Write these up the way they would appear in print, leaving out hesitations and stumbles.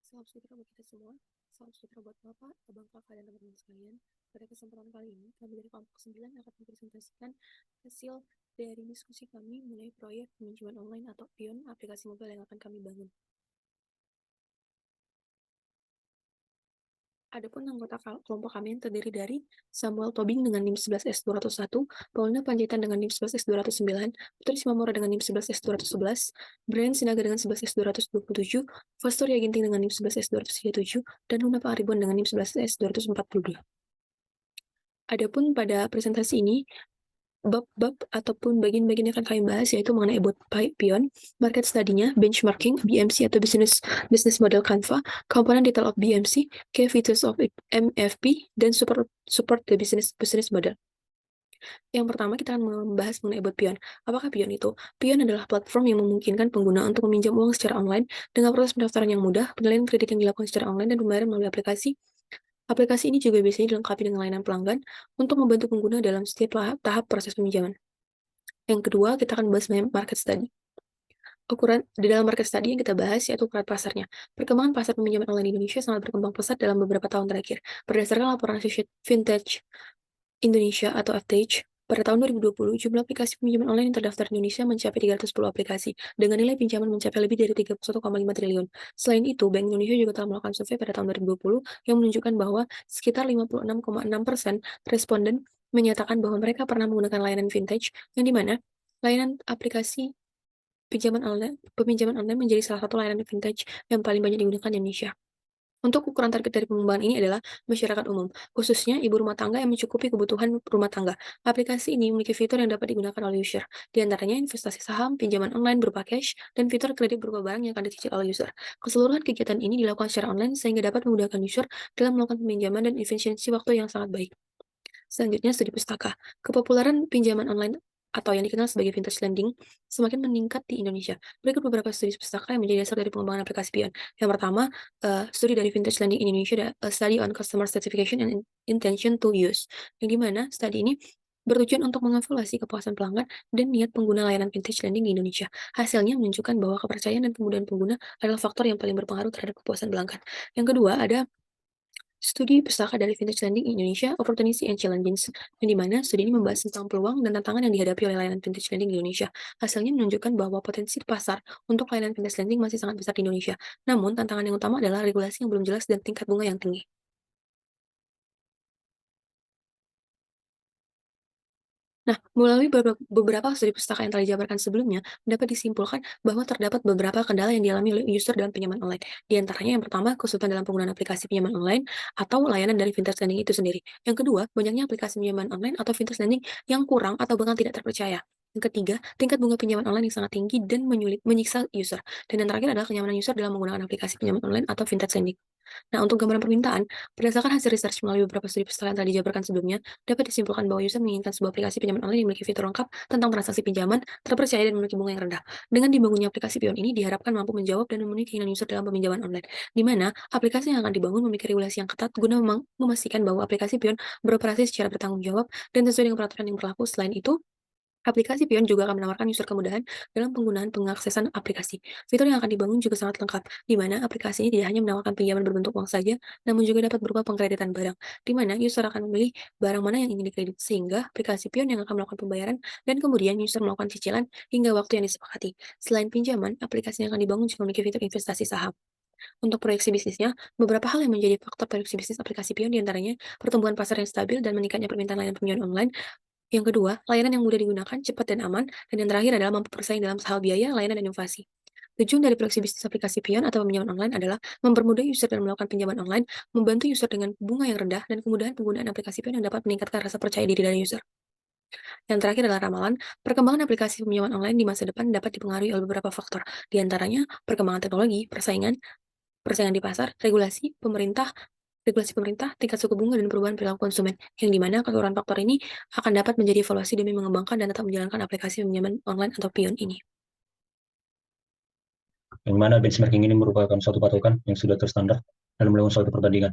Salam sejahtera buat kita semua. Salam sejahtera buat Bapak, Abang, Kakak, dan teman-teman sekalian. Pada kesempatan kali ini, kami dari kelompok 9 akan mempresentasikan hasil dari diskusi kami mengenai proyek peminjaman online atau PION, aplikasi mobile yang akan kami bangun. Adapun anggota kelompok kami yang terdiri dari Samuel Tobing dengan NIM 11S201, Paulina Panjaitan dengan NIM 11S209, Putri Simamora dengan NIM 11S211, Brian Sinaga dengan 11S227, Fostur Yaginting dengan NIM 11S237, dan Luna Pangaribuan dengan NIM 11S242. Adapun pada presentasi ini, bab-bab ataupun bagian-bagian yang akan kami bahas yaitu mengenai about PION, market study-nya, benchmarking, BMC atau business model Canva, component detail of BMC, key features of MFP, dan support the business model. Yang pertama kita akan membahas mengenai about PION. Apakah PION itu? PION adalah platform yang memungkinkan pengguna untuk meminjam uang secara online dengan proses pendaftaran yang mudah, penilaian kredit yang dilakukan secara online, dan pembayaran melalui aplikasi. Aplikasi ini juga biasanya dilengkapi dengan layanan pelanggan untuk membantu pengguna dalam setiap tahap proses peminjaman. Yang kedua, kita akan bahas market study. Ukuran di dalam market study yang kita bahas yaitu ukuran pasarnya. Perkembangan pasar peminjaman online di Indonesia sangat berkembang pesat dalam beberapa tahun terakhir. Berdasarkan laporan Vintage Indonesia atau FTH, pada tahun 2020, jumlah aplikasi pinjaman online yang terdaftar di Indonesia mencapai 310 aplikasi, dengan nilai pinjaman mencapai lebih dari 31,5 triliun. Selain itu, Bank Indonesia juga telah melakukan survei pada tahun 2020 yang menunjukkan bahwa sekitar 56,6% responden menyatakan bahwa mereka pernah menggunakan layanan vintage, yang dimana layanan aplikasi peminjaman online menjadi salah satu layanan vintage yang paling banyak digunakan di Indonesia. Untuk ukuran target dari pengembangan ini adalah masyarakat umum, khususnya ibu rumah tangga yang mencukupi kebutuhan rumah tangga. Aplikasi ini memiliki fitur yang dapat digunakan oleh user, di antaranya investasi saham, pinjaman online berupa cash, dan fitur kredit berupa barang yang akan dicicil oleh user. Keseluruhan kegiatan ini dilakukan secara online sehingga dapat memudahkan user dalam melakukan peminjaman dan efisiensi waktu yang sangat baik. Selanjutnya, studi pustaka. Kepopuleran pinjaman online atau yang dikenal sebagai vintage lending semakin meningkat di Indonesia. Berikut beberapa studi pustaka yang menjadi dasar dari pengembangan aplikasi PION. Yang pertama, studi dari Vintage Lending Indonesia, A Study on Customer Satisfaction and Intention to Use, yang dimana studi ini bertujuan untuk mengevaluasi kepuasan pelanggan dan niat pengguna layanan vintage lending di Indonesia. Hasilnya menunjukkan bahwa kepercayaan dan kemudahan pengguna adalah faktor yang paling berpengaruh terhadap kepuasan pelanggan. Yang kedua, ada studi pustaka dari Vintage Lending Indonesia, Opportunity and Challenges, yang dimana studi ini membahas tentang peluang dan tantangan yang dihadapi oleh layanan vintage lending di Indonesia. Hasilnya menunjukkan bahwa potensi pasar untuk layanan vintage lending masih sangat besar di Indonesia. Namun, tantangan yang utama adalah regulasi yang belum jelas dan tingkat bunga yang tinggi. Nah, melalui beberapa studi pustaka yang telah dijabarkan sebelumnya, dapat disimpulkan bahwa terdapat beberapa kendala yang dialami oleh user dalam pinjaman online. Di antaranya yang pertama, kesulitan dalam penggunaan aplikasi pinjaman online atau layanan dari vintage lending itu sendiri. Yang kedua, banyaknya aplikasi pinjaman online atau vintage lending yang kurang atau bahkan tidak terpercaya. Yang ketiga, tingkat bunga pinjaman online yang sangat tinggi dan menyiksa user. Dan yang terakhir adalah kenyamanan user dalam menggunakan aplikasi pinjaman online atau vintage lending. Nah, untuk gambaran permintaan, berdasarkan hasil research melalui beberapa studi pustaka yang telah dijabarkan sebelumnya, dapat disimpulkan bahwa user menginginkan sebuah aplikasi pinjaman online yang memiliki fitur lengkap tentang transaksi pinjaman, terpercaya, dan memiliki bunga yang rendah. Dengan dibangunnya aplikasi PION ini diharapkan mampu menjawab dan memenuhi keinginan user dalam peminjaman online, di mana aplikasi yang akan dibangun memiliki regulasi yang ketat guna memastikan bahwa aplikasi PION beroperasi secara bertanggung jawab dan sesuai dengan peraturan yang berlaku. Selain itu, aplikasi PION juga akan menawarkan user kemudahan dalam penggunaan pengaksesan aplikasi. Fitur yang akan dibangun juga sangat lengkap, di mana aplikasi ini tidak hanya menawarkan pinjaman berbentuk uang saja, namun juga dapat berupa pengkreditan barang, di mana user akan memilih barang mana yang ingin dikredit, sehingga aplikasi PION yang akan melakukan pembayaran, dan kemudian user melakukan cicilan hingga waktu yang disepakati. Selain pinjaman, aplikasi yang akan dibangun juga memiliki fitur investasi saham. Untuk proyeksi bisnisnya, beberapa hal yang menjadi faktor proyeksi bisnis aplikasi PION diantaranya pertumbuhan pasar yang stabil dan meningkatnya permintaan layanan pinjaman online. Yang kedua, layanan yang mudah digunakan, cepat dan aman. Dan yang terakhir adalah mampu bersaing dalam hal biaya, layanan, dan inovasi. Tujuan dari proyeksi bisnis aplikasi PION atau pinjaman online adalah mempermudah user dalam melakukan pinjaman online, membantu user dengan bunga yang rendah, dan kemudahan penggunaan aplikasi PION yang dapat meningkatkan rasa percaya diri dari user. Yang terakhir adalah ramalan, perkembangan aplikasi pinjaman online di masa depan dapat dipengaruhi oleh beberapa faktor, di antaranya perkembangan teknologi, persaingan di pasar, regulasi pemerintah, tingkat suku bunga, dan perubahan perilaku konsumen, yang dimana keseluruhan faktor ini akan dapat menjadi evaluasi demi mengembangkan dan tetap menjalankan aplikasi pinjaman online atau PION ini. Yang mana benchmarking ini merupakan suatu patokan yang sudah terstandar dalam melakukan suatu perbandingan.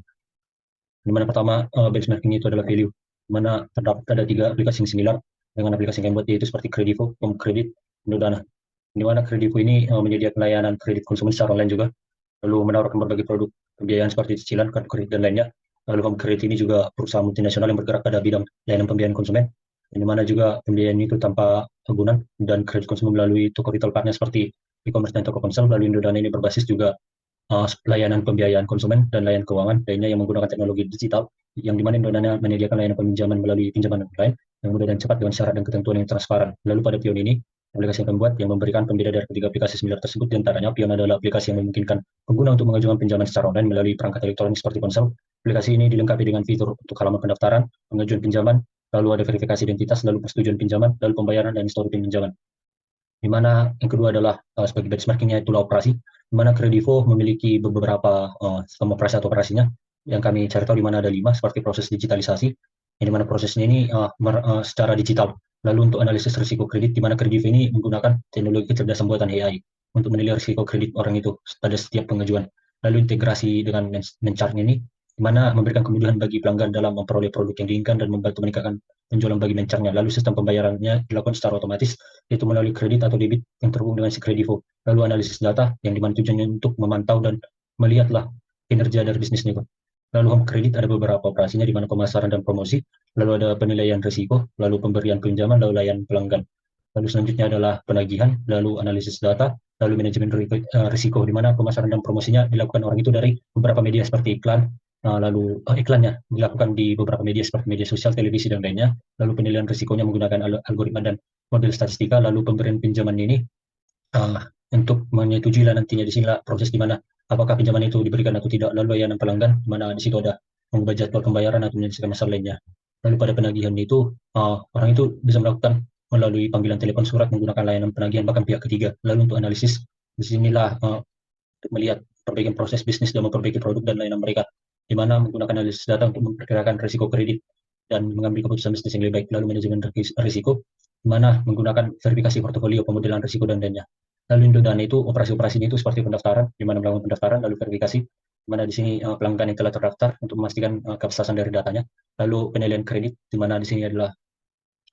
Di mana pertama, benchmarking itu adalah value, di mana terdapat ada 3 aplikasi yang similar dengan aplikasi yang buat, yaitu seperti Kredivo, Kredit, Indodana. Di mana Kredivo ini menyediakan layanan kredit konsumen secara online juga, lalu menawarkan berbagai produk pembiayaan seperti cicilan, kartu kredit, dan lainnya. Lalu Home Credit ini juga perusahaan multinasional yang bergerak pada bidang layanan pembiayaan konsumen, di mana juga pembiayaan itu tanpa agunan dan kredit konsumen melalui toko retail partner seperti e-commerce dan toko ponsel. Lalu Indodana ini berbasis juga layanan pembiayaan konsumen dan layanan keuangan lainnya yang menggunakan teknologi digital, yang dimana Indodana menyediakan layanan peminjaman melalui pinjaman online yang mudah dan cepat dengan syarat dan ketentuan yang transparan. Lalu pada Pion ini, aplikasi yang membuat yang memberikan pembeda dari ketiga aplikasi similar tersebut. Di antaranya, Pion adalah aplikasi yang memungkinkan pengguna untuk mengajukan pinjaman secara online melalui perangkat elektronik seperti ponsel. Aplikasi ini dilengkapi dengan fitur untuk halaman pendaftaran, pengajuan pinjaman, lalu ada verifikasi identitas, lalu persetujuan pinjaman, lalu pembayaran dan histori pinjaman. Di mana yang kedua adalah sebagai benchmarkingnya itulah operasi, di mana Kredivo memiliki beberapa sistem operasi atau operasinya yang kami cari tahu, di mana ada 5 seperti proses digitalisasi, yang dimana prosesnya ini secara digital. Lalu untuk analisis risiko kredit, di mana Kredivo ini menggunakan teknologi kecerdasan buatan AI untuk menilai risiko kredit orang itu pada setiap pengajuan. Lalu integrasi dengan Mencarnya ini, di mana memberikan kemudahan bagi pelanggan dalam memperoleh produk yang diinginkan dan membantu meningkatkan penjualan bagi Mencarnya. Lalu sistem pembayarannya dilakukan secara otomatis, yaitu melalui kredit atau debit yang terhubung dengan si Kredivo. Lalu analisis data yang dimana tujuannya untuk memantau dan melihatlah kinerja dari bisnisnya. Lalu Home Credit ada beberapa operasinya, di mana pemasaran dan promosi, lalu ada penilaian risiko, lalu pemberian pinjaman, lalu layanan pelanggan. Lalu selanjutnya adalah penagihan, lalu analisis data, lalu manajemen risiko, di mana pemasaran dan promosinya dilakukan orang itu dari beberapa media seperti iklan, lalu iklannya dilakukan di beberapa media seperti media sosial, televisi, dan lainnya. Lalu penilaian risikonya menggunakan algoritma dan model statistika. Lalu pemberian pinjaman ini uh, untuk menyetujui lah nantinya di sinilah proses di mana apakah pinjaman itu diberikan atau tidak. Lalu layanan pelanggan, di mana di situ ada mengubah jadwal pembayaran atau menyelesaikan masalah lainnya. Lalu pada penagihan itu orang itu bisa melakukan melalui panggilan telepon, surat, menggunakan layanan penagihan, bahkan pihak ketiga. Lalu untuk analisis, di sinilah untuk melihat perbaikan proses bisnis dan memperbaiki produk dan layanan mereka, di mana menggunakan analisis data untuk memperkirakan risiko kredit dan mengambil keputusan bisnis yang lebih baik. Lalu manajemen risiko, di mana menggunakan verifikasi portofolio, pemodelan risiko, dan lainnya. Lalu Indodana itu operasi-operasinya itu seperti pendaftaran, di mana melakukan pendaftaran, lalu verifikasi, di mana di sini pelanggan yang telah terdaftar untuk memastikan keabsahan dari datanya. Lalu penilaian kredit, di mana di sini adalah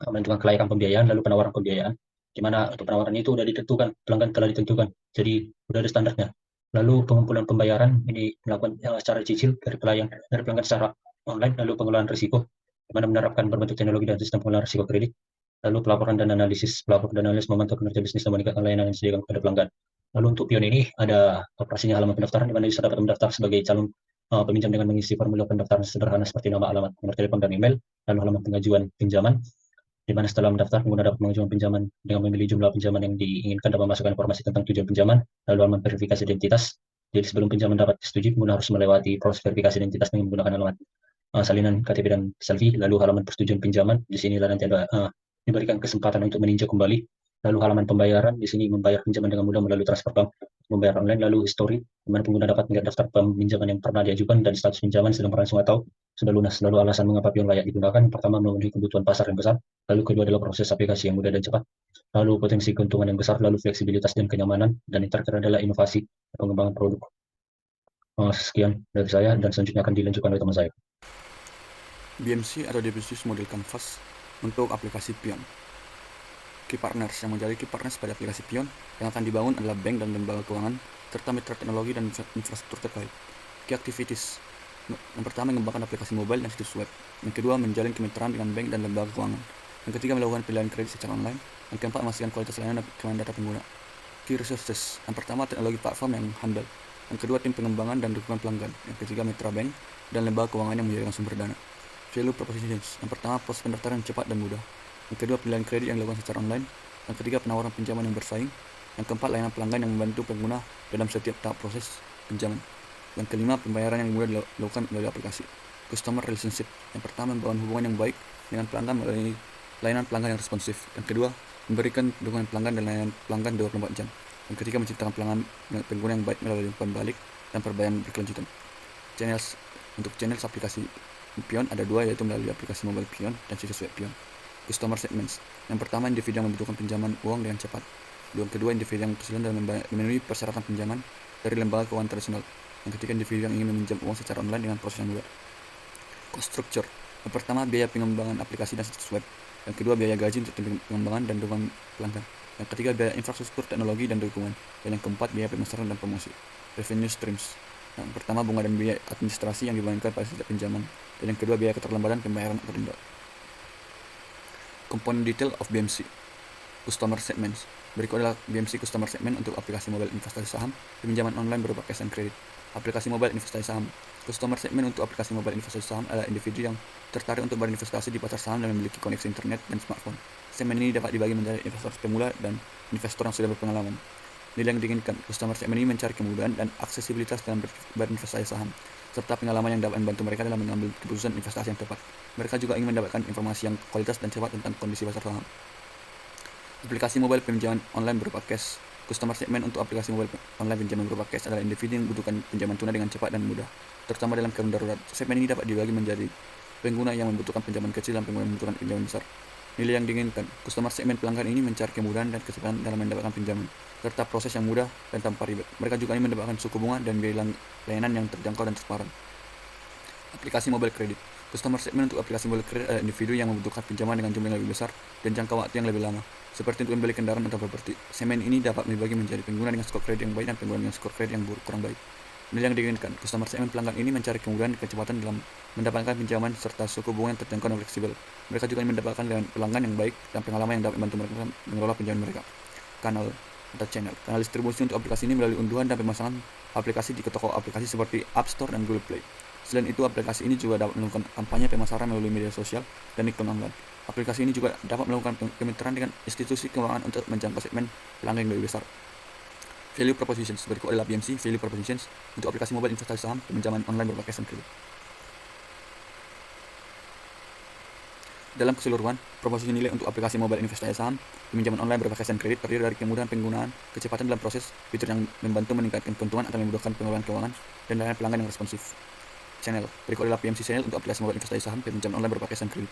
menentukan kelayakan pembiayaan, lalu penawaran pembiayaan, di mana untuk penawaran itu sudah ditentukan, pelanggan telah ditentukan, jadi sudah ada standarnya. Lalu pengumpulan pembayaran ini melakukan secara cicil dari pelanggan secara online, lalu pengelolaan risiko, di mana menerapkan berbagai teknologi dan sistem pengelolaan risiko kredit. Lalu pelaporan dan analisis, pelapor dan analis memantau kinerja bisnis dan meningkatkan layanan yang disediakan kepada pelanggan. Lalu untuk Pion ini ada operasinya halaman pendaftaran, di mana bisa dapat mendaftar sebagai calon peminjam dengan mengisi formulir pendaftaran sederhana seperti nama, alamat, nomor telepon, dan email. Lalu halaman pengajuan pinjaman, di mana setelah mendaftar, pengguna dapat mengajukan pinjaman dengan memilih jumlah pinjaman yang diinginkan dan memasukkan informasi tentang tujuan pinjaman, lalu halaman verifikasi identitas. Jadi sebelum pinjaman dapat disetujui, pengguna harus melewati proses verifikasi identitas dengan menggunakan alamat salinan KTP dan selfie. Lalu halaman persetujuan pinjaman, di sinilah nanti ada diberikan kesempatan untuk meninjau kembali. Lalu halaman pembayaran, di sini membayar pinjaman dengan mudah melalui transfer bank, membayar online. Lalu history, di mana pengguna dapat melihat daftar pinjaman yang pernah diajukan dan status pinjaman sedang berlangsung atau sudah lunas. Lalu alasan mengapa Pion layak digunakan, pertama memenuhi kebutuhan pasar yang besar, lalu kedua adalah proses aplikasi yang mudah dan cepat, lalu potensi keuntungan yang besar, lalu fleksibilitas dan kenyamanan, dan yang terakhir adalah inovasi pengembangan produk. Sekian dari saya, dan selanjutnya akan dilanjutkan oleh teman saya. BMC atau Business Model Canvas untuk aplikasi Pion. Key partners yang menjadi key partners pada aplikasi Pion yang akan dibangun adalah bank dan lembaga keuangan serta mitra teknologi dan infrastruktur terkait. Key activities. Yang pertama, mengembangkan aplikasi mobile dan situs web. Yang kedua, menjalin kemitraan dengan bank dan lembaga keuangan. Yang ketiga, melakukan pilihan kredit secara online. Yang keempat, memastikan kualitas layanan dan keamanan data pengguna. Key resources. Yang pertama, teknologi platform yang handal. Yang kedua, tim pengembangan dan dukungan pelanggan. Yang ketiga, mitra bank dan lembaga keuangan yang menyediakan sumber dana. Value propositions. Yang pertama, proses pendaftaran yang cepat dan mudah. Yang kedua, pilihan kredit yang dilakukan secara online. Yang ketiga, penawaran pinjaman yang bersaing. Yang keempat, layanan pelanggan yang membantu pengguna dalam setiap tahap proses pinjaman. Yang kelima, pembayaran yang mudah dilakukan melalui aplikasi. Customer relationship. Yang pertama, membangun hubungan yang baik dengan pelanggan melalui layanan pelanggan yang responsif. Yang kedua, memberikan dukungan pelanggan dan layanan pelanggan 24 jam. Yang ketiga, menciptakan pelanggan dengan pengguna yang baik melalui umpan balik dan perbaikan berkelanjutan. Channels. Untuk channel aplikasi Pion ada dua, yaitu melalui aplikasi mobile Pion dan situs web Pion. Customer segments. Yang pertama, individu yang membutuhkan pinjaman uang dengan cepat. Yang kedua, individu yang kesulitan dalam memenuhi persyaratan pinjaman dari lembaga keuangan tradisional. Yang ketiga, individu yang ingin meminjam uang secara online dengan proses yang mudah. Cost structure. Yang pertama, biaya pengembangan aplikasi dan situs web. Yang kedua, biaya gaji untuk pengembangan dan dukungan pelanggan. Yang ketiga, biaya infrastruktur, teknologi, dan dukungan. Dan yang keempat, biaya pemasaran dan promosi. Revenue streams. Yang pertama, bunga dan biaya administrasi yang dibebankan pada setiap pinjaman. Dan yang kedua, biaya keterlambatan pembayaran atau denda. Komponen detail of BMC. Customer segments. Berikut adalah BMC Customer Segment untuk aplikasi mobile investasi saham, pinjaman online berupa cash and credit. Aplikasi mobile investasi saham. Customer Segment untuk aplikasi mobile investasi saham adalah individu yang tertarik untuk berinvestasi di pasar saham dan memiliki koneksi internet dan smartphone. Segmen ini dapat dibagi menjadi investor pemula dan investor yang sudah berpengalaman. Nilai yang diinginkan, customer segment ini mencari kemudahan dan aksesibilitas dalam berinvestasi saham, serta pengalaman yang dapat membantu mereka dalam mengambil keputusan investasi yang tepat. Mereka juga ingin mendapatkan informasi yang kualitas dan cepat tentang kondisi pasar saham. Aplikasi mobile pinjaman online berupa cash. Customer segment untuk aplikasi mobile online pinjaman berupa cash adalah individu yang membutuhkan pinjaman tunai dengan cepat dan mudah, terutama dalam keadaan darurat. Segmen ini dapat dibagi menjadi pengguna yang membutuhkan pinjaman kecil dan pengguna yang membutuhkan pinjaman besar. Nilai yang diinginkan, customer segment pelanggan ini mencari kemudahan dan kecepatan dalam mendapatkan pinjaman, serta proses yang mudah dan tanpa ribet. Mereka juga ingin mendapatkan suku bunga dan biaya layanan yang terjangkau dan transparan. Aplikasi mobile kredit. Customer segment untuk aplikasi mobile kredit adalah individu yang membutuhkan pinjaman dengan jumlah yang lebih besar dan jangka waktu yang lebih lama, seperti untuk membeli kendaraan atau properti. Segmen ini dapat dibagi menjadi pengguna dengan skor kredit yang baik dan pengguna dengan skor kredit yang kurang baik. Nilai yang diinginkan, customer segment pelanggan ini mencari kemudahan dan kecepatan dalam mendapatkan pinjaman serta suku bunga yang terjangkau dan fleksibel. Mereka juga ingin mendapatkan pelanggan yang baik dan pengalaman yang dapat membantu mereka mengelola pinjaman mereka. Kanal atau channel. Kanal distribusi untuk aplikasi ini melalui unduhan dan pemasangan aplikasi di toko aplikasi seperti App Store dan Google Play. Selain itu, aplikasi ini juga dapat melakukan kampanye pemasaran melalui media sosial dan iklan online. Aplikasi ini juga dapat melakukan kemitraan dengan institusi keuangan untuk menjangkau segmen pelanggan yang lebih besar. Value propositions. Berikut adalah BMC value propositions untuk aplikasi mobile investasi saham pinjaman online berupa cash and credit. Dalam keseluruhan, proposisi nilai untuk aplikasi mobile investasi saham pinjaman online berupa cash and credit terdiri dari kemudahan penggunaan, kecepatan dalam proses, fitur yang membantu meningkatkan keuntungan atau memudahkan pengelolaan keuangan, dan layanan pelanggan yang responsif. Channel. Berikut adalah PMC channel untuk aplikasi mobile investasi saham pinjaman online berupa cash and credit.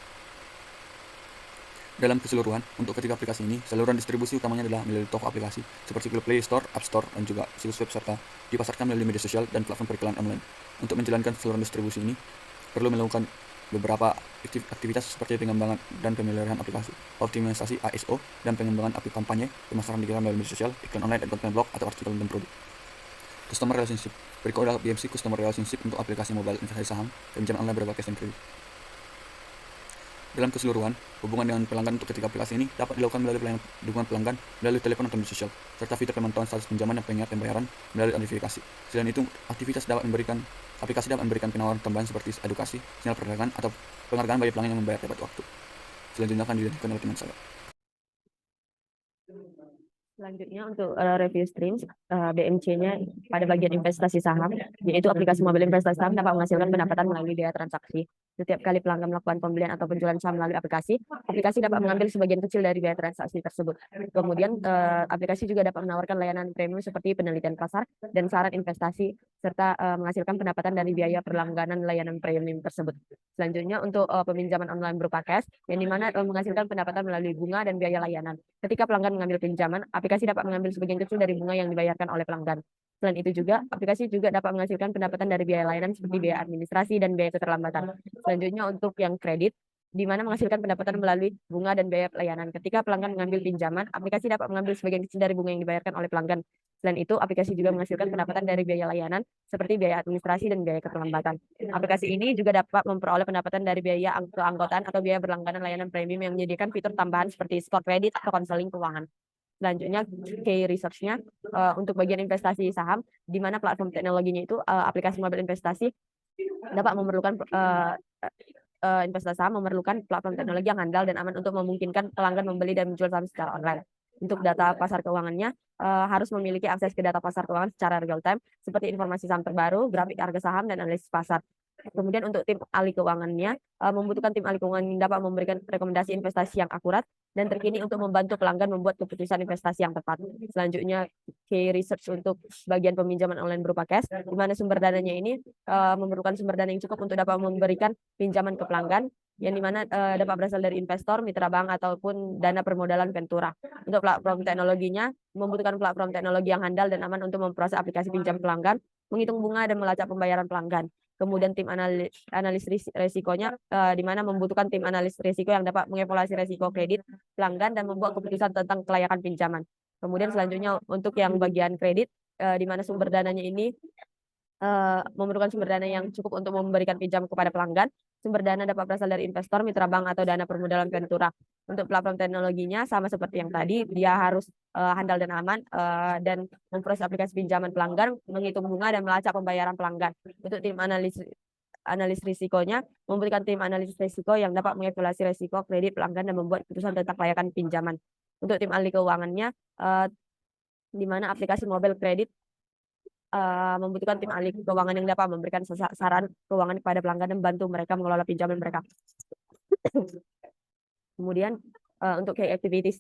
Dalam keseluruhan, untuk ketiga aplikasi ini, saluran distribusi utamanya adalah melalui toko aplikasi seperti Google Play Store, App Store, dan juga situs web serta dipasarkan melalui media sosial dan platform periklanan online. Untuk menjalankan saluran distribusi ini, perlu melakukan beberapa aktivitas seperti pengembangan dan pemeliharaan aplikasi, optimisasi ASO, dan pengembangan aplikasi kampanye, pemasaran digital melalui media sosial, iklan online, dan konten blog atau artikel dan produk. Customer Relationship. Berikut adalah BMC Customer Relationship untuk aplikasi mobile investasi saham pinjaman online berupa cash and credit. Dalam keseluruhan, hubungan dengan pelanggan untuk ketiga aplikasi ini dapat dilakukan melalui pelayanan dukungan pelanggan, melalui telepon atau media sosial, serta fitur pemantauan status pinjaman dan pengingat pembayaran melalui notifikasi. Selain itu, aplikasi dapat memberikan penawaran tambahan seperti edukasi, sinyal perdagangan, atau penghargaan bagi pelanggan yang membayar tepat waktu. Selanjutnya akan dilanjutkan oleh teman saya. Selanjutnya untuk review streams, BMC-nya pada bagian investasi saham, yaitu aplikasi mobile investasi saham dapat menghasilkan pendapatan melalui biaya transaksi. Setiap kali pelanggan melakukan pembelian atau penjualan saham melalui aplikasi dapat mengambil sebagian kecil dari biaya transaksi tersebut. Kemudian aplikasi juga dapat menawarkan layanan premium seperti penelitian pasar dan saran investasi, serta menghasilkan pendapatan dari biaya berlangganan layanan premium tersebut. Selanjutnya untuk peminjaman online berupa cash, yang dimana menghasilkan pendapatan melalui bunga dan biaya layanan. Ketika pelanggan mengambil pinjaman, aplikasi dapat mengambil sebagian kecil dari bunga yang dibayarkan oleh pelanggan. Selain itu juga, aplikasi juga dapat menghasilkan pendapatan dari biaya layanan seperti biaya administrasi dan biaya keterlambatan. Selanjutnya untuk yang kredit, di mana menghasilkan pendapatan melalui bunga dan biaya layanan. Ketika pelanggan mengambil pinjaman, aplikasi dapat mengambil sebagian kecil dari bunga yang dibayarkan oleh pelanggan. Selain itu, aplikasi juga menghasilkan pendapatan dari biaya layanan seperti biaya administrasi dan biaya keterlambatan. Aplikasi ini juga dapat memperoleh pendapatan dari biaya keanggotaan atau biaya berlangganan layanan premium yang menyediakan fitur tambahan seperti skor kredit atau konseling keuangan. Selanjutnya, key research-nya untuk bagian investasi saham, di mana platform teknologinya itu aplikasi mobile investasi dapat memerlukan investasi saham memerlukan platform teknologi yang handal dan aman untuk memungkinkan pelanggan membeli dan menjual saham secara online. Untuk data pasar keuangannya, harus memiliki akses ke data pasar keuangan secara real time, seperti informasi saham terbaru, grafik harga saham, dan analisis pasar. Kemudian untuk tim ahli keuangannya, membutuhkan tim ahli keuangan yang dapat memberikan rekomendasi investasi yang akurat dan terkini untuk membantu pelanggan membuat keputusan investasi yang tepat. Selanjutnya, key research untuk bagian peminjaman online berupa cash, di mana sumber dananya ini memerlukan sumber dana yang cukup untuk dapat memberikan pinjaman ke pelanggan, yang dimana dapat berasal dari investor, mitra bank, ataupun dana permodalan Ventura. Untuk platform teknologinya, membutuhkan platform teknologi yang handal dan aman untuk memproses aplikasi pinjam pelanggan, menghitung bunga dan melacak pembayaran pelanggan. Kemudian tim analis resikonya di mana membutuhkan tim analis risiko yang dapat mengevaluasi risiko kredit pelanggan dan membuat keputusan tentang kelayakan pinjaman. Kemudian selanjutnya untuk yang bagian kredit di mana sumber dananya ini memerlukan sumber dana yang cukup untuk memberikan pinjam kepada pelanggan. Sumber dana dapat berasal dari investor, mitra bank, atau dana permodalan ventura. Untuk platform teknologinya sama seperti yang tadi, dia harus handal dan aman dan memproses aplikasi pinjaman pelanggan, menghitung bunga dan melacak pembayaran pelanggan. Untuk tim analis risikonya, memberikan tim analis risiko yang dapat mengevaluasi risiko kredit pelanggan dan membuat keputusan tentang kelayakan pinjaman. Untuk tim ahli keuangannya, di mana aplikasi mobile kredit membutuhkan tim ahli keuangan yang dapat memberikan saran keuangan kepada pelanggan dan membantu mereka mengelola pinjaman mereka. Kemudian untuk key activities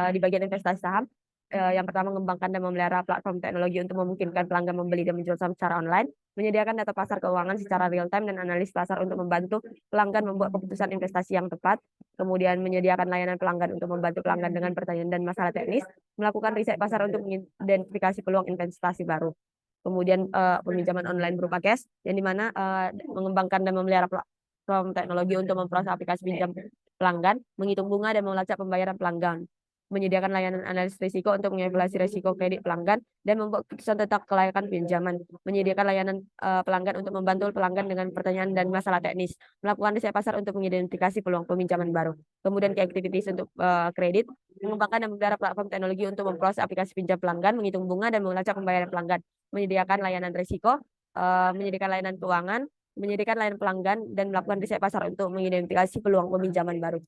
di bagian investasi saham, yang pertama mengembangkan dan memelihara platform teknologi untuk memungkinkan pelanggan membeli dan menjual saham secara online, menyediakan data pasar keuangan secara real time dan analis pasar untuk membantu pelanggan membuat keputusan investasi yang tepat, kemudian menyediakan layanan pelanggan untuk membantu pelanggan dengan pertanyaan dan masalah teknis, melakukan riset pasar untuk mengidentifikasi peluang investasi baru. Kemudian peminjaman online berupa cash, yang dimana mengembangkan dan memelihara platform teknologi untuk memproses aplikasi pinjam pelanggan, menghitung bunga dan melacak pembayaran pelanggan, menyediakan layanan analis risiko untuk mengevaluasi risiko kredit pelanggan dan membuat keputusan tentang kelayakan pinjaman, menyediakan layanan pelanggan untuk membantu pelanggan dengan pertanyaan dan masalah teknis, melakukan riset pasar untuk mengidentifikasi peluang peminjaman baru. Kemudian key activities untuk kredit, mengembangkan dan memelihara platform teknologi untuk memproses aplikasi pinjam pelanggan, menghitung bunga dan melacak pembayaran pelanggan, menyediakan layanan risiko, menyediakan layanan keuangan, menyediakan layanan pelanggan, dan melakukan riset pasar untuk mengidentifikasi peluang peminjaman baru.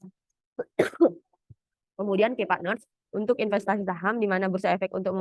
Kemudian key partners untuk investasi saham, di mana Bursa Efek untuk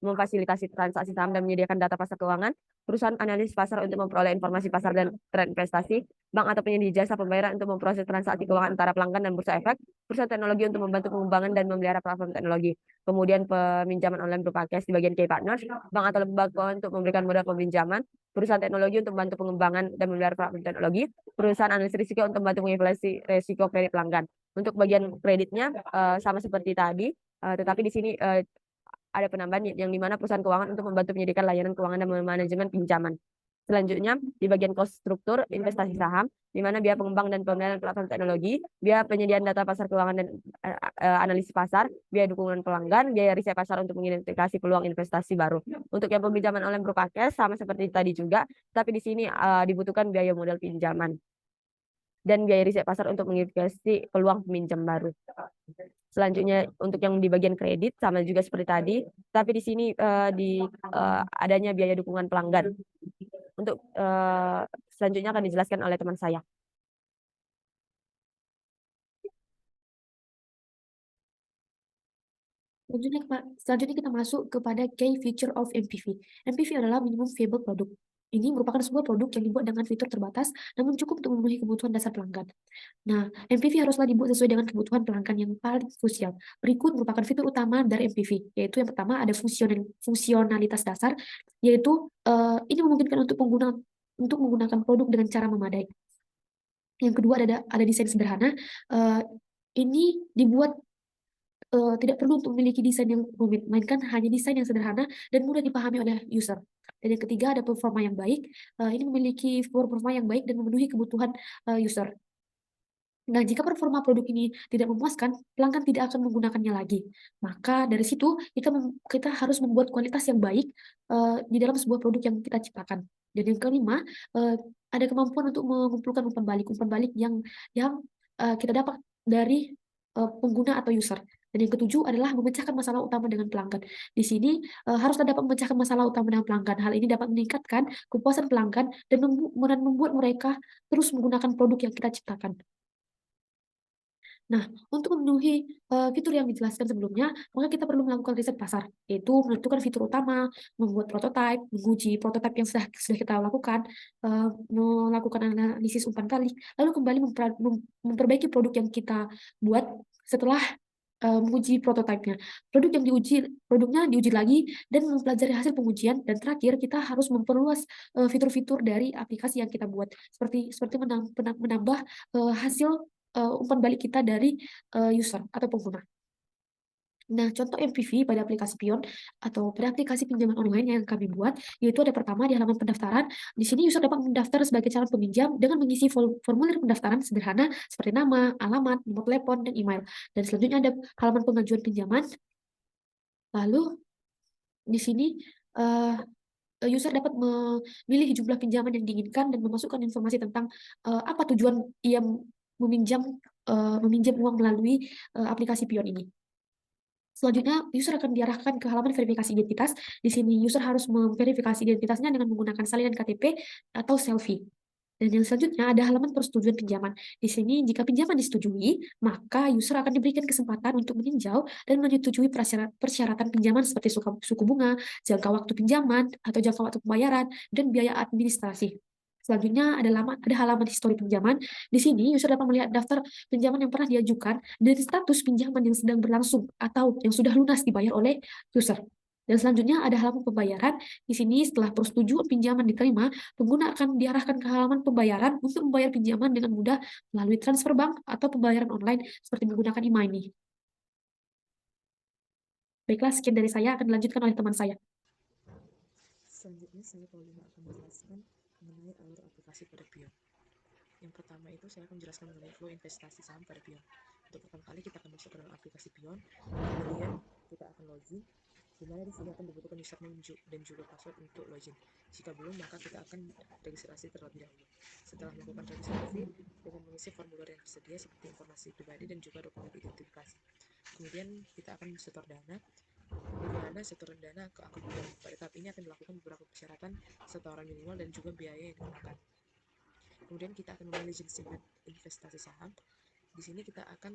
memfasilitasi transaksi saham dan menyediakan data pasar keuangan, perusahaan analis pasar untuk memperoleh informasi pasar dan tren investasi, bank atau penyedia jasa pembayaran untuk memproses transaksi keuangan antara pelanggan dan Bursa Efek, perusahaan teknologi untuk membantu pengembangan dan memelihara platform teknologi. Kemudian peminjaman online berupa cash di bagian key partners, bank atau lembaga untuk memberikan modal peminjaman, perusahaan teknologi untuk membantu pengembangan dan memelihara platform teknologi, perusahaan analis risiko untuk membantu mengevaluasi risiko kredit pelanggan. Untuk bagian kreditnya sama seperti tadi, tetapi di sini ada penambahan yang dimana perusahaan keuangan untuk membantu menyediakan layanan keuangan dan manajemen pinjaman. Selanjutnya di bagian cost struktur investasi saham, di mana biaya pengembang dan pemeliharaan platform teknologi, biaya penyediaan data pasar keuangan dan analisis pasar, biaya dukungan pelanggan, biaya riset pasar untuk mengidentifikasi peluang investasi baru. Untuk yang peminjaman online berupa cash sama seperti tadi juga, tapi di sini dibutuhkan biaya modal pinjaman dan biaya riset pasar untuk mengidentifikasi peluang peminjam baru. Selanjutnya untuk yang di bagian kredit sama juga seperti tadi, tapi di sini adanya biaya dukungan pelanggan. Untuk selanjutnya akan dijelaskan oleh teman saya. Selanjutnya kita masuk kepada key feature of MPV. MPV adalah minimum viable product. Ini merupakan sebuah produk yang dibuat dengan fitur terbatas, namun cukup untuk memenuhi kebutuhan dasar pelanggan. Nah, MPV haruslah dibuat sesuai dengan kebutuhan pelanggan yang paling krusial. Berikut merupakan fitur utama dari MPV, yaitu yang pertama ada fungsionalitas dasar, yaitu ini memungkinkan untuk menggunakan produk dengan cara memadai. Yang kedua ada desain sederhana. Ini dibuat tidak perlu untuk memiliki desain yang rumit, melainkan hanya desain yang sederhana dan mudah dipahami oleh user. Dan yang ketiga ada performa yang baik. Ini memiliki performa yang baik dan memenuhi kebutuhan user. Nah, jika performa produk ini tidak memuaskan, pelanggan tidak akan menggunakannya lagi. Maka dari situ kita harus membuat kualitas yang baik di dalam sebuah produk yang kita ciptakan. Dan yang kelima, ada kemampuan untuk mengumpulkan umpan balik yang kita dapat dari pengguna atau user. Dan yang ketujuh adalah memecahkan masalah utama dengan pelanggan. Di sini harus dapat memecahkan masalah utama dengan pelanggan. Hal ini dapat meningkatkan kepuasan pelanggan dan membuat mereka terus menggunakan produk yang kita ciptakan. Nah, untuk memenuhi fitur yang dijelaskan sebelumnya, maka kita perlu melakukan riset pasar, yaitu menentukan fitur utama, membuat prototipe, menguji prototipe yang sudah kita lakukan, melakukan analisis umpan balik, lalu kembali memperbaiki produk yang kita buat setelah menguji prototipenya. Produknya diuji lagi dan mempelajari hasil pengujian, dan terakhir kita harus memperluas fitur-fitur dari aplikasi yang kita buat, seperti menambah hasil umpan balik kita dari user atau pengguna. Nah, contoh MPV pada aplikasi Pion atau pada aplikasi pinjaman online yang kami buat, yaitu ada pertama di halaman pendaftaran. Di sini user dapat mendaftar sebagai calon peminjam dengan mengisi formulir pendaftaran sederhana seperti nama, alamat, nomor telepon, dan email. Dan selanjutnya ada halaman pengajuan pinjaman. Lalu di sini user dapat memilih jumlah pinjaman yang diinginkan dan memasukkan informasi tentang apa tujuan ia meminjam uang melalui aplikasi Pion ini. Selanjutnya, user akan diarahkan ke halaman verifikasi identitas. Di sini, user harus memverifikasi identitasnya dengan menggunakan salinan KTP atau selfie. Dan yang selanjutnya ada halaman persetujuan pinjaman. Di sini, jika pinjaman disetujui, maka user akan diberikan kesempatan untuk meninjau dan menyetujui persyaratan pinjaman seperti suku bunga, jangka waktu pinjaman, atau jangka waktu pembayaran, dan biaya administrasi. Selanjutnya ada halaman histori pinjaman. Di sini, user dapat melihat daftar pinjaman yang pernah diajukan dan status pinjaman yang sedang berlangsung atau yang sudah lunas dibayar oleh user. Dan selanjutnya ada halaman pembayaran. Di sini setelah persetujuan pinjaman diterima, pengguna akan diarahkan ke halaman pembayaran untuk membayar pinjaman dengan mudah melalui transfer bank atau pembayaran online seperti menggunakan e-money. Baiklah, sekian dari saya akan dilanjutkan oleh teman saya. Selanjutnya saya Paulina akan menjelaskan mengenai alur aplikasi pada Pion. Yang pertama itu saya akan menjelaskan mengenai flow investasi saham pada Pion. Untuk pertama kali kita akan masuk ke dalam aplikasi Pion, kemudian kita akan login, di mana di sini akan dibutuhkan username dan juga password untuk login. Jika belum, maka kita akan registrasi terlebih dahulu. Setelah melakukan registrasi dengan mengisi formulir yang tersedia seperti informasi pribadi dan juga dokumen identifikasi. Kemudian kita akan setor dana, di mana setoran dana ke akun Pion. Pada tahap ini akan dilakukan beberapa persyaratan setoran minimal dan juga biaya yang dikenakan. Kemudian kita akan memilih jenis investasi saham. Di sini kita akan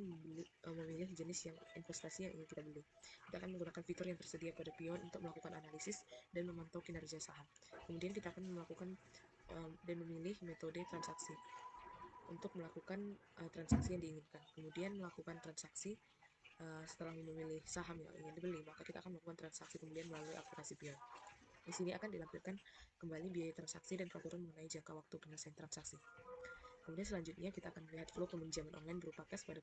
memilih jenis yang investasi yang ingin kita beli. Kita akan menggunakan fitur yang tersedia pada Pion untuk melakukan analisis dan memantau kinerja saham. Kemudian kita akan melakukan dan memilih metode transaksi untuk melakukan transaksi yang diinginkan. Kemudian melakukan transaksi setelah memilih saham yang ingin dibeli, maka kita akan melakukan transaksi kemudian melalui aplikasi Pion. Di sini akan dilampirkan kembali biaya transaksi dan peraturan mengenai jangka waktu penyelesaian transaksi. Kemudian selanjutnya kita akan melihat flow peminjaman online berupa cash pada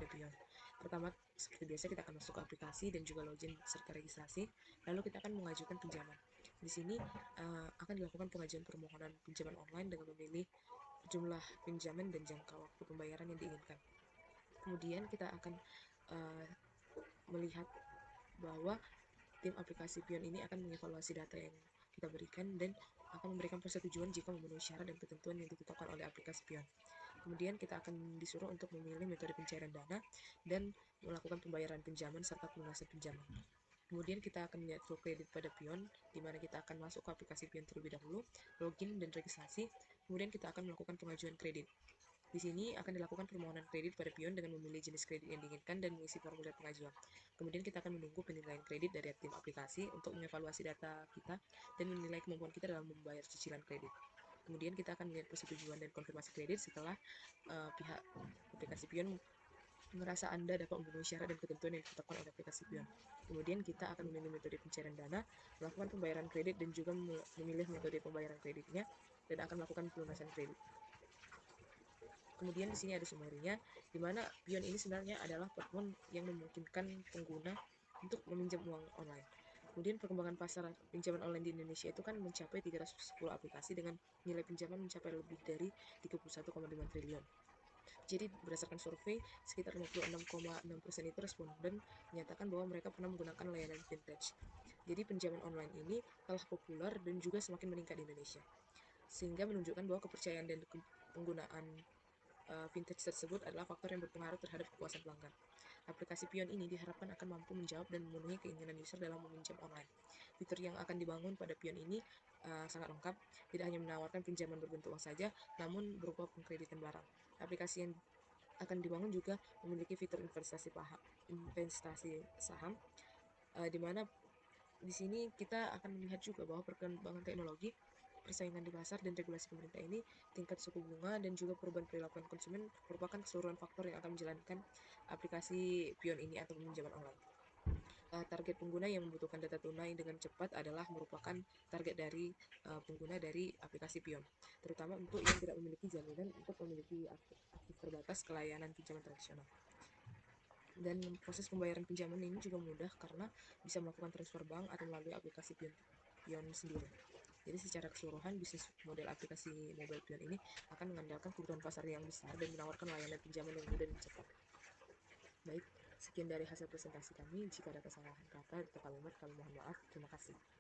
Pion. Pertama, seperti biasa kita akan masuk ke aplikasi dan juga login serta registrasi, lalu kita akan mengajukan pinjaman. Di sini akan dilakukan pengajuan permohonan pinjaman online dengan memilih jumlah pinjaman dan jangka waktu pembayaran yang diinginkan. Kemudian kita akan melihat bahwa tim aplikasi Pion ini akan mengevaluasi data yang kita berikan dan akan memberikan persetujuan jika memenuhi syarat dan ketentuan yang ditetapkan oleh aplikasi Pion. Kemudian kita akan disuruh untuk memilih metode pencairan dana dan melakukan pembayaran pinjaman serta pelunasan pinjaman. Kemudian kita akan melihat flow kredit pada Pion, di mana kita akan masuk ke aplikasi Pion terlebih dahulu, login dan registrasi. Kemudian kita akan melakukan pengajuan kredit. Di sini akan dilakukan permohonan kredit pada Pion dengan memilih jenis kredit yang diinginkan dan mengisi formulir pengajuan. Kemudian kita akan menunggu penilaian kredit dari tim aplikasi untuk mengevaluasi data kita dan menilai kemampuan kita dalam membayar cicilan kredit. Kemudian kita akan melihat persetujuan dan konfirmasi kredit setelah pihak aplikasi Pion merasa Anda dapat memenuhi syarat dan ketentuan yang ditetapkan oleh aplikasi Pion. Kemudian kita akan memilih metode pencairan dana, melakukan pembayaran kredit dan juga memilih metode pembayaran kreditnya dan akan melakukan pelunasan kredit. Kemudian di sini ada summary-nya, di mana Pion ini sebenarnya adalah platform yang memungkinkan pengguna untuk meminjam uang online. Kemudian perkembangan pasar pinjaman online di Indonesia itu kan mencapai 310 aplikasi dengan nilai pinjaman mencapai lebih dari 31,5 triliun. Jadi berdasarkan survei, sekitar 56,6% itu responden menyatakan bahwa mereka pernah menggunakan layanan vintage. Jadi pinjaman online ini telah populer dan juga semakin meningkat di Indonesia, sehingga menunjukkan bahwa kepercayaan dan penggunaan vintage tersebut adalah faktor yang berpengaruh terhadap kepuasan pelanggan. Aplikasi Pion ini diharapkan akan mampu menjawab dan memenuhi keinginan user dalam meminjam online. Fitur yang akan dibangun pada Pion ini sangat lengkap, tidak hanya menawarkan pinjaman berbentuk uang saja, namun berupa pengkreditan barang. Aplikasi yang akan dibangun juga memiliki fitur investasi saham, di mana di sini kita akan melihat juga bahwa perkembangan teknologi, persaingan di pasar, dan regulasi pemerintah ini, tingkat suku bunga, dan juga perubahan perilaku konsumen merupakan keseluruhan faktor yang akan menjalankan aplikasi Pion ini atau pinjaman online. Target pengguna yang membutuhkan data tunai dengan cepat adalah merupakan target dari pengguna dari aplikasi Pion, terutama untuk yang tidak memiliki jaminan untuk memiliki akses terbatas ke layanan pinjaman tradisional. Dan proses pembayaran pinjaman ini juga mudah karena bisa melakukan transfer bank atau melalui aplikasi Pion sendiri. Jadi secara keseluruhan bisnis model aplikasi mobile Pion ini akan mengandalkan kebutuhan pasar yang besar dan menawarkan layanan pinjaman yang mudah dan cepat. Baik, sekian dari hasil presentasi kami. Jika ada kesalahan kata atau kalimat, kami mohon maaf. Terima kasih.